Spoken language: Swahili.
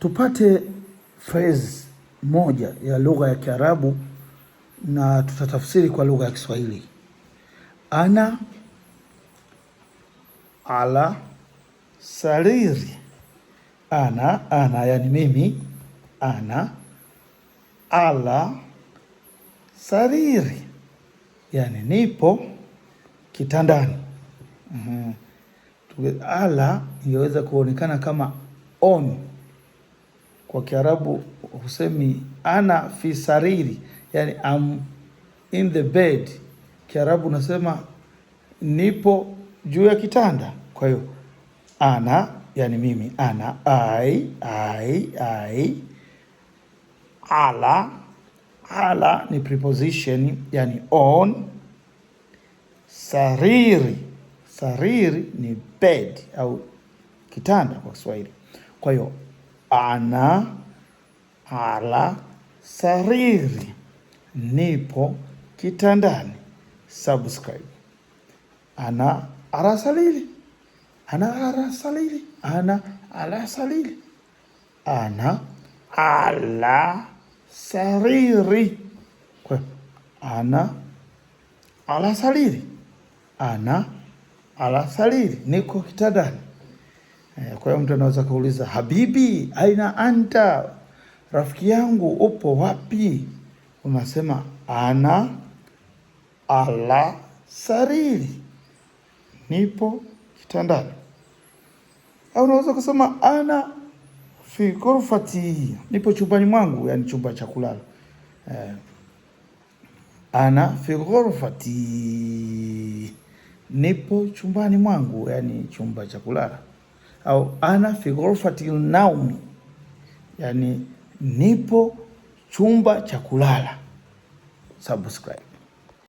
Tupate phrase moja ya lugha ya Kiarabu na tutatafsiri kwa lugha ya Kiswahili. Ana ala sariri. Ana yani mimi. Ana ala sariri, yani nipo kitandani. Ala ingeweza kuonekana kama on. Kwa Kiarabu husemi ana fi sariri, yani I'm in the bed. Kiarabu nasema nipo juu ya kitanda. Kwa hiyo ana yani mimi, ana I. Ala ni preposition, yani on. Sariri ni bed au kitanda kwa Kiswahili. Kwa hiyo ana ala sariri, nipo kitandani. Subscribe. Ana ala sariri. Ana ala sariri. Ana ala sariri. Ana ala sariri. Kwa ana ala sariri. Ana ala sariri, niko kitandani. Kwa hiyo mtu anaweza kuuliza, habibi aina anta, rafiki yangu upo wapi? Unasema ana ala sariri, nipo kitandani. Au unaweza kusema ana fi ghurfati, nipo chumbani mwangu, yani chumba cha kulala. Ana fi ghurfati, nipo chumbani mwangu, yani chumba cha kulala. Au ana fi ghurfati naumi, yani nipo chumba cha kulala. Subscribe.